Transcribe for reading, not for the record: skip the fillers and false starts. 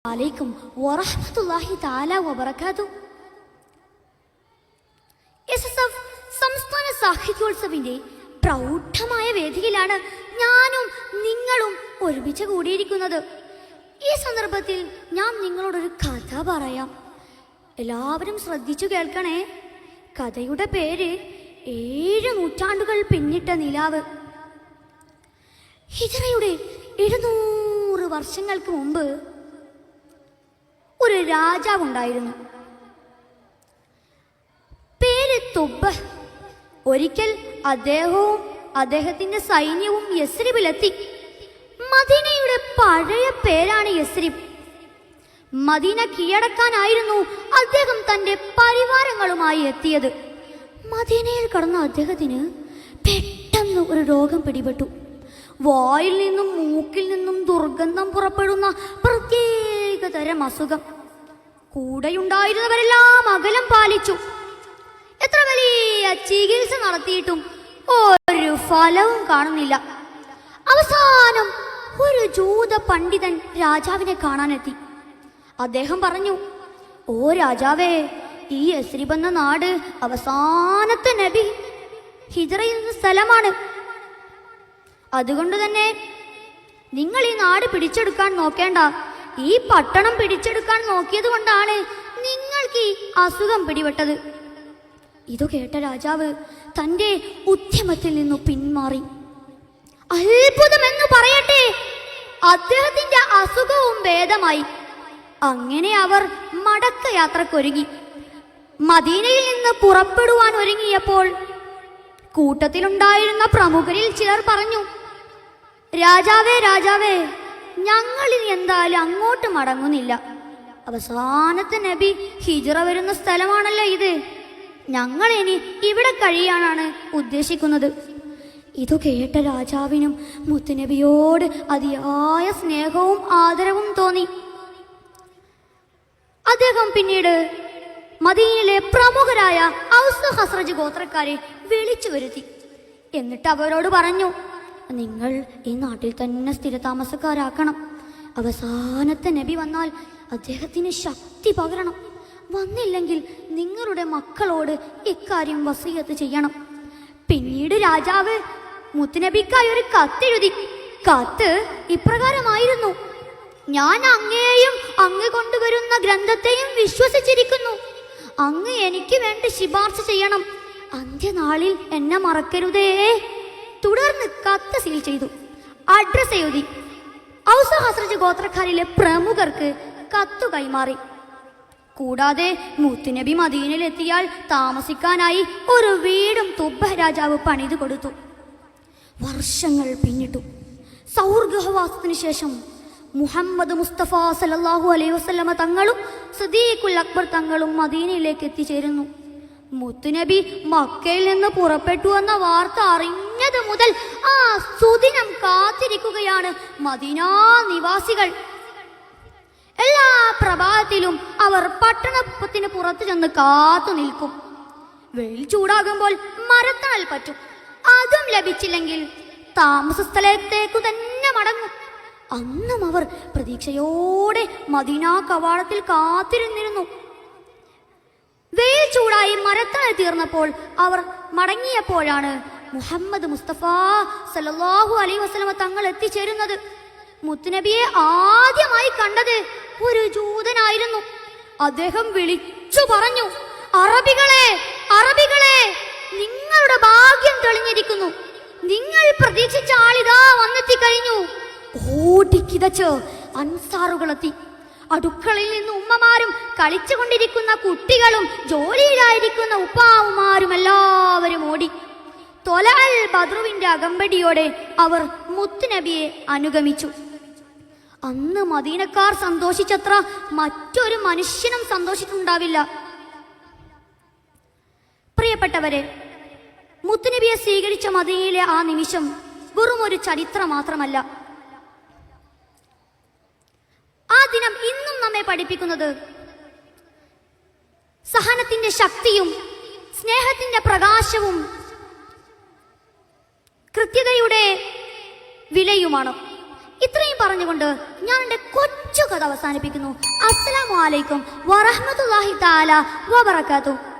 അലൈക്കും വറഹ്മത്തുള്ളാഹി തആല വബറകാതുഹു. SSF സംസ്ഥാന സാഹിത്യോത്സവിന്റെ പ്രൗഢമായ വേദിയിലാണ് ഞാനും നിങ്ങളും ഒരുമിച്ച് കൂടിയിരിക്കുന്നത്. ഈ സന്ദർഭത്തിൽ ഞാൻ നിങ്ങളോടൊരു കഥ പറയാം. എല്ലാവരും ശ്രദ്ധിച്ചു കേൾക്കണേ. കഥയുടെ പേര് 7 നൂറ്റാണ്ടുകൾ പിന്നിട്ട നിലാവ്. ഹിജ്റയുടെ 700 വർഷങ്ങൾക്ക് മുമ്പ് ഒരു രാജാവുണ്ടായിരുന്നു. പേര് തുബ്ബ്. ഒരിക്കൽ അദ്ദേഹവും അദ്ദേഹത്തിന്റെ സൈന്യവും യസ്രിബിലെത്തി. മദീനയുടെ പഴയ പേരാണ് യസ്രിബ്. മദീന കീഴടക്കാനായിരുന്നു അദ്ദേഹം തന്റെ പരിവാരങ്ങളുമായി എത്തിയത്. മദീനയിൽ കടന്ന അദ്ദേഹത്തിന് പെട്ടെന്ന് ഒരു രോഗം പിടിപെട്ടു. വായിൽ നിന്നും മൂക്കിൽ നിന്നും ദുർഗന്ധം പുറപ്പെടുന്ന പ്രത്യേക തരം അസുഖം. കൂടെയുണ്ടായിരുന്നവരെല്ലാം അകലം പാലിച്ചു. എത്ര വലിയ ചികിത്സ നടത്തിയിട്ടും ഒരു ഫലവും കാണുന്നില്ല. അവസാനം ഒരു ജൂത പണ്ഡിതൻ രാജാവിനെ കാണാനെത്തി. അദ്ദേഹം പറഞ്ഞു, "ഓ രാജാവേ, ഈ യസ്രിബ് എന്ന നാട് അവസാനത്തെ നബി ഹിജ്റ എന്ന സ്ഥലമാണ്. അതുകൊണ്ട് തന്നെ നിങ്ങൾ ഈ നാട് പിടിച്ചെടുക്കാൻ നോക്കേണ്ട. ഈ പട്ടണം പിടിച്ചെടുക്കാൻ നോക്കിയത് കൊണ്ടാണ് നിങ്ങൾക്ക് ഈ അസുഖം പിടിപെട്ടത്." ഇതു കേട്ട രാജാവ് തന്റെ ഉദ്യമത്തിൽ നിന്നു പിന്മാറി. അത്ഭുതമെന്നു പറയട്ടെ, അദ്ദേഹത്തിന്റെ അസുഖവും ഭേദമായി. അങ്ങനെ അവർ മടക്കയാത്രക്കൊരുങ്ങി. മദീനയിൽ നിന്ന് പുറപ്പെടുവാൻ ഒരുങ്ങിയപ്പോൾ കൂട്ടത്തിലുണ്ടായിരുന്ന പ്രമുഖരിൽ ചിലർ പറഞ്ഞു, രാജാവേ രാജാവേ, ഞങ്ങളിനി എന്തായാലും അങ്ങോട്ട് മടങ്ങുന്നില്ല. അവസാനത്തെ നബി ഹിജ്റ വരുന്ന സ്ഥലമാണല്ലോ ഇത്. ഞങ്ങൾ ഇനി ഇവിടെ കഴിയാനാണ് ഉദ്ദേശിക്കുന്നത്. ഇതു കേട്ട രാജാവിനും മുത്തുനബിയോട് അതിയായ സ്നേഹവും ആദരവും തോന്നി. അദ്ദേഹം പിന്നീട് മദീനയിലെ പ്രമുഖരായ ഔസ് ഖസ്റജ് ഗോത്രക്കാരെ വിളിച്ചു വരുത്തി. എന്നിട്ട് അവരോട് പറഞ്ഞു, നിങ്ങൾ ഈ നാട്ടിൽ തന്നെ സ്ഥിരതാമസക്കാരാക്കണം. അവസാനത്തെ നബി വന്നാൽ അദ്ദേഹത്തിന് ശക്തി പകരണം. വന്നില്ലെങ്കിൽ നിങ്ങളുടെ മക്കളോട് ഇക്കാര്യം വസിയത്ത് ചെയ്യണം. പിന്നീട് രാജാവ് മുത്തുനബിക്കായി ഒരു കത്തെഴുതി. കത്ത് ഇപ്രകാരമായിരുന്നു: ഞാൻ അങ്ങയെയും അങ്ങ് കൊണ്ടുവരുന്ന ഗ്രന്ഥത്തെയും വിശ്വസിച്ചിരിക്കുന്നു. അങ്ങ് എനിക്ക് വേണ്ടി ശുപാർശ ചെയ്യണം. അന്ത്യനാളിൽ എന്നെ മറക്കരുതേ. തുടർന്ന് കത്ത് സീൽ ചെയ്തു. അഡ്രസ് എഴുതി. ഔസ് ഖസ്റജ് ഗോത്രക്കാരിലെ പ്രമുഖർക്ക് കത്തു കൈമാറി. കൂടാതെ മുത്തുനബി മദീനയിലെത്തിയാൽ താമസിക്കാനായി ഒരു വീടും തുബ്ബ രാജാവ് പണിതു കൊടുത്തു. വർഷങ്ങൾ പിന്നിട്ടു. സൗർഗഹവാസത്തിനു ശേഷം മുഹമ്മദ് മുസ്തഫ സല്ലല്ലാഹു അലൈഹി വസല്ലമ തങ്ങളും സിദ്ദീഖുൽ അക്ബർ തങ്ങളും മദീനയിലേക്ക് എത്തിച്ചേരുന്നു. മുത്തുനബി മക്കയിൽ നിന്ന് പുറപ്പെട്ടു എന്ന വാർത്ത അറിഞ്ഞത് മുതൽ ആ സുദിനം കാത്തിരിക്കുകയാണ് മദീന നിവാസികൾ. എല്ലാ പ്രഭാതത്തിലും അവർ പട്ടണത്തിന് പുറത്തു ചെന്ന് കാത്തു നിൽക്കും. വെയിൽ ചൂടാകുമ്പോൾ മരത്തണൽ പറ്റും. അതും ലഭിച്ചില്ലെങ്കിൽ താമസ സ്ഥലത്തേക്കു തന്നെ മടങ്ങും. അന്നും അവർ പ്രതീക്ഷയോടെ മദീന കവാടത്തിൽ കാത്തിരുന്നിരുന്നു. വെയിൽ ചൂടായി മരത്തണൽ തീർന്നപ്പോൾ അവർ മടങ്ങിയപ്പോഴാണ് മുഹമ്മദ് മുസ്തഫ സല്ലല്ലാഹു അലൈഹി വസല്ലമ തങ്ങൾ എത്തിച്ചേരുന്നത്. മുത്തുനബിയെ ആദ്യമായി കണ്ടത് ഒരു ജൂതനായിരുന്നു. അദ്ദേഹം വിളിച്ചു പറഞ്ഞു, അറബികളെ, അറബികളെ, നിങ്ങളുടെ ഭാഗ്യം തെളിഞ്ഞിരിക്കുന്നു. നിങ്ങൾ പ്രതീക്ഷിച്ച ആളിതാ വന്നെത്തിക്കഴിഞ്ഞു. ഓടിക്കിതച്ച് അൻസാറുകളെത്തി. അടുക്കളയിൽ നിന്ന് ഉമ്മമാരും കളിച്ചുകൊണ്ടിരിക്കുന്ന കുട്ടികളും ജോലിയിലായിരിക്കുന്ന ഉപ്പാവുമാരും എല്ലാവരും ഓടി. തൊലഅൽ ബദ്റുവിന്റെ അകമ്പടിയോടെ അവർ മുത്തുനബിയെ അനുഗമിച്ചു. അന്ന് മദീനക്കാർ സന്തോഷിച്ചത്ര മറ്റൊരു മനുഷ്യനും സന്തോഷിച്ചിട്ടുണ്ടാവില്ല. പ്രിയപ്പെട്ടവരെ, മുത്തുനബിയെ സ്വീകരിച്ച മദീനയിലെ ആ നിമിഷം വെറും ഒരു ചരിത്രം മാത്രമല്ല. ആ ദിനം ഇന്നും നമ്മെ പഠിപ്പിക്കുന്നത് സഹനത്തിന്റെ ശക്തിയും സ്നേഹത്തിന്റെ പ്രകാശവും കൃത്യതയുടെ വിലയുമാണ്. ഇത്രയും പറഞ്ഞുകൊണ്ട് ഞാൻ എൻ്റെ കൊച്ചു കഥ അവസാനിപ്പിക്കുന്നു. അസ്സലാമു അലൈക്കും വറഹ്മത്തുള്ളാഹി തആല വബറകാതുഹു.